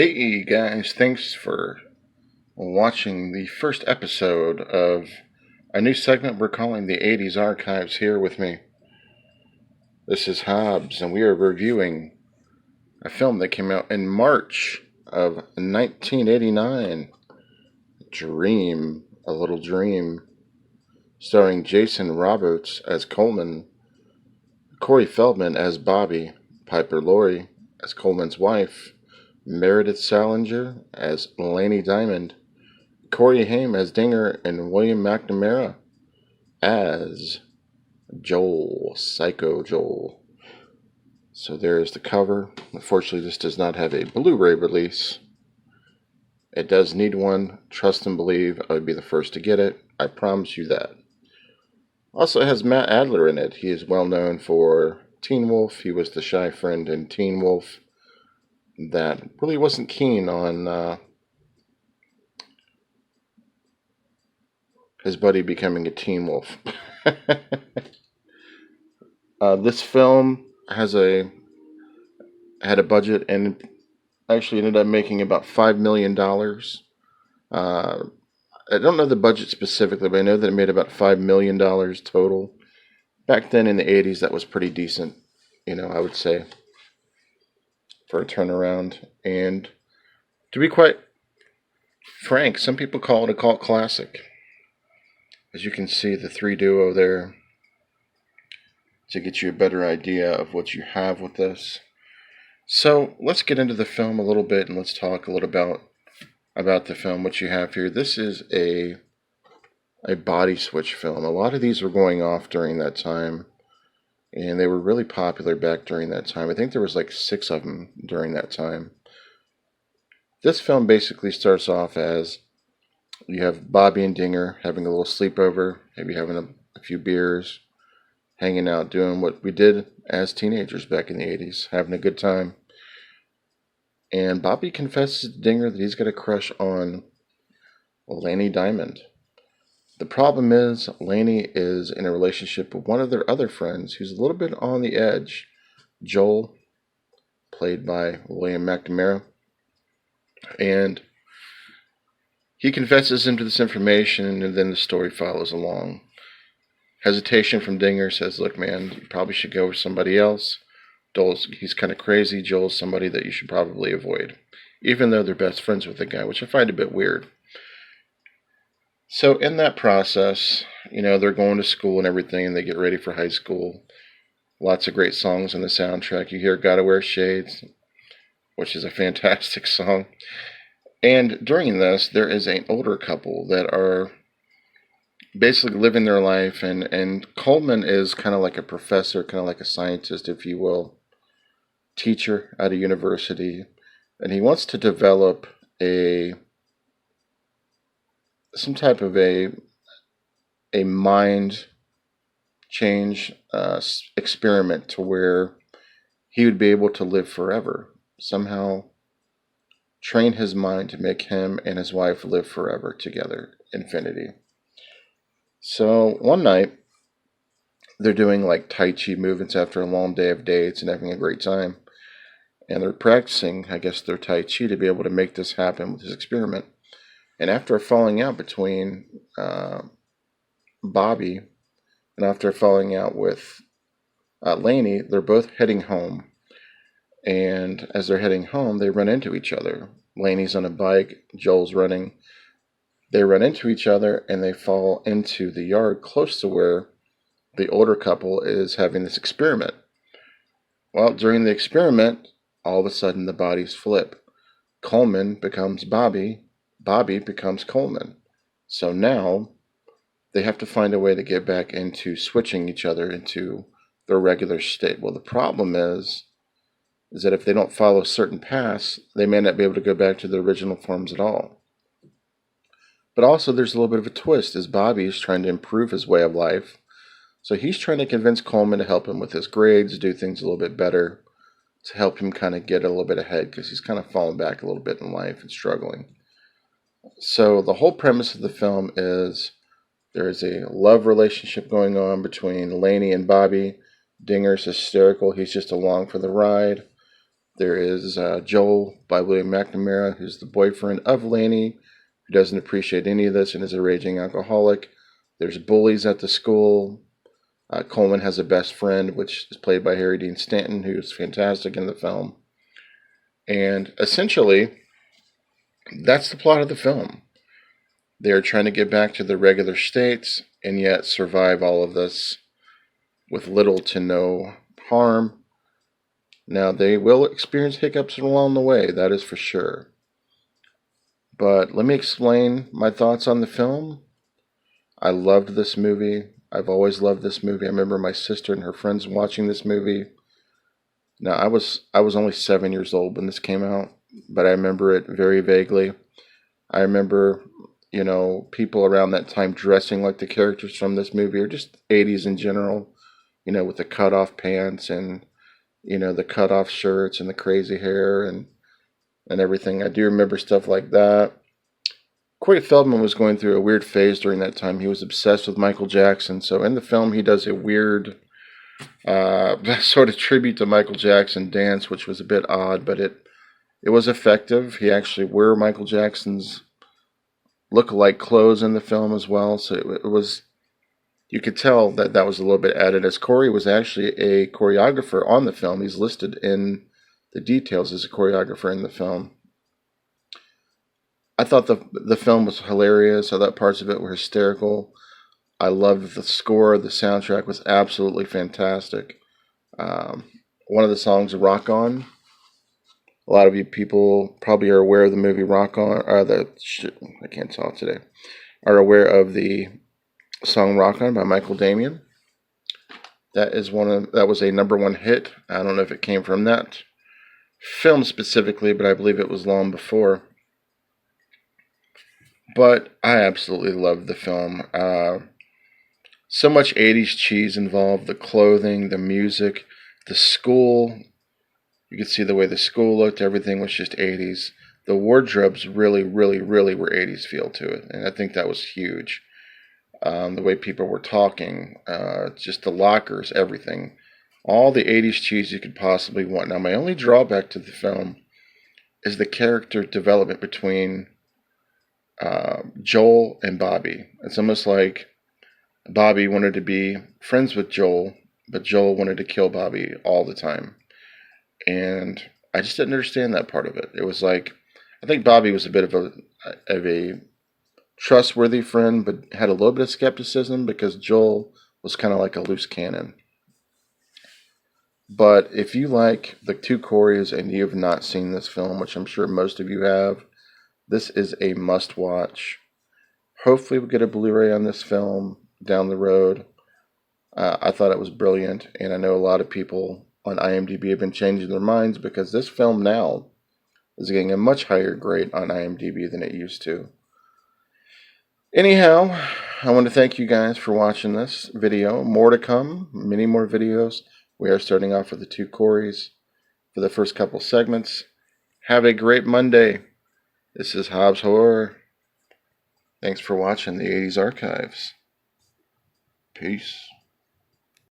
Hey guys, thanks for watching the first episode of a new segment we're calling the 80s Archives here with me. This is Hobbs, and we are reviewing a film that came out in March of 1989, Dream, A Little Dream, starring Jason Roberts as Coleman, Corey Feldman as Bobby, Piper Laurie as Coleman's wife, Meredith Salinger as Laney Diamond, Corey Haim as Dinger, and William McNamara as Joel, Psycho Joel. So there is the cover. Unfortunately, this does not have a Blu-ray release. It does need one. Trust and believe I would be the first to get it. I promise you that. Also, it has Matt Adler in it. He is well known for Teen Wolf. He was the shy friend in Teen Wolf that really wasn't keen on his buddy becoming a teen wolf. This film had a budget and actually ended up making about $5 million. I don't know the budget specifically, but I know that it made about $5 million total. Back then in the 80s, that was pretty decent, I would say, for a turnaround. And to be quite frank, some people call it a cult classic. As you can see, the three duo there, to get you a better idea of what you have with this. So let's get into the film a little bit and let's talk a little about the film, what you have here. This is a body switch film. A lot of these were going off during that time, and they were really popular back during that time. I think there was like 6 of them during that time. This film basically starts off as you have Bobby and Dinger having a little sleepover, maybe having a few beers, hanging out, doing what we did as teenagers back in the 80s, having a good time. And Bobby confesses to Dinger that he's got a crush on Laney Diamond. The problem is, Laney is in a relationship with one of their other friends who's a little bit on the edge, Joel, played by William McNamara. And he confesses him to this information, and then the story follows along. Hesitation from Dinger says, look, man, you probably should go with somebody else. He's kind of crazy. Joel's somebody that you should probably avoid, even though they're best friends with the guy, which I find a bit weird. So in that process, they're going to school and everything, and they get ready for high school. Lots of great songs on the soundtrack. You hear Gotta Wear Shades, which is a fantastic song. And during this, there is an older couple that are basically living their life, and Coleman is kind of like a professor, kind of like a scientist, if you will, teacher at a university, and he wants to develop some type of a mind change experiment to where he would be able to live forever, somehow train his mind to make him and his wife live forever together, infinity. So one night, they're doing like Tai Chi movements after a long day of dates and having a great time. And they're practicing, I guess, their Tai Chi to be able to make this happen with this experiment. And after a falling out between Bobby and after a falling out with Laney, they're both heading home. And as they're heading home, they run into each other. Laney's on a bike, Joel's running. They run into each other and they fall into the yard close to where the older couple is having this experiment. Well, during the experiment, all of a sudden the bodies flip. Coleman becomes Bobby, Bobby becomes Coleman. So now they have to find a way to get back into switching each other into their regular state. Well, the problem is that if they don't follow certain paths, they may not be able to go back to their original forms at all. But also there's a little bit of a twist as Bobby is trying to improve his way of life. So he's trying to convince Coleman to help him with his grades, do things a little bit better, to help him kind of get a little bit ahead because he's kind of fallen back a little bit in life and struggling. So the whole premise of the film is there is a love relationship going on between Laney and Bobby. Dinger's hysterical. He's just along for the ride. There is Joel by William McNamara, who's the boyfriend of Laney, who doesn't appreciate any of this and is a raging alcoholic. There's bullies at the school. Coleman has a best friend, which is played by Harry Dean Stanton, who's fantastic in the film. And essentially, that's the plot of the film. They're trying to get back to their regular states and yet survive all of this with little to no harm. Now, they will experience hiccups along the way, that is for sure. But let me explain my thoughts on the film. I loved this movie. I've always loved this movie. I remember my sister and her friends watching this movie. Now, I was only 7 years old when this came out, but I remember it very vaguely. I remember, people around that time dressing like the characters from this movie, or just 80s in general, with the cut-off pants and, the cut-off shirts and the crazy hair and everything. I do remember stuff like that. Corey Feldman was going through a weird phase during that time. He was obsessed with Michael Jackson. So in the film, he does a weird sort of tribute to Michael Jackson dance, which was a bit odd, but it was effective. He actually wore Michael Jackson's look-alike clothes in the film as well. So it was, you could tell that was a little bit added, as Corey was actually a choreographer on the film. He's listed in the details as a choreographer in the film. I thought the film was hilarious. I thought parts of it were hysterical. I loved the score. The soundtrack was absolutely fantastic. One of the songs, Rock On. A lot of you people probably are aware of the movie Rock On. I can't talk today. Are aware of the song Rock On by Michael Damian. That was a number one hit. I don't know if it came from that film specifically, but I believe it was long before. But I absolutely loved the film. So much 80s cheese involved. The clothing, the music, the school. You could see the way the school looked. Everything was just 80s. The wardrobes really, really, really were 80s feel to it. And I think that was huge. The way people were talking. Just the lockers, everything. All the 80s cheese you could possibly want. Now, my only drawback to the film is the character development between Joel and Bobby. It's almost like Bobby wanted to be friends with Joel, but Joel wanted to kill Bobby all the time. And I just didn't understand that part of it. It was like, I think Bobby was a bit of a trustworthy friend, but had a little bit of skepticism because Joel was kind of like a loose cannon. But if you like the two Coreys and you have not seen this film, which I'm sure most of you have, this is a must-watch. Hopefully we'll get a Blu-ray on this film down the road. I thought it was brilliant, and I know a lot of people on IMDb have been changing their minds because this film now is getting a much higher grade on IMDb than it used to. Anyhow, I want to thank you guys for watching this video. More to come, many more videos. We are starting off with the two Coreys for the first couple segments. Have a great Monday. This is Hobbs Horror. Thanks for watching the 80s Archives. Peace.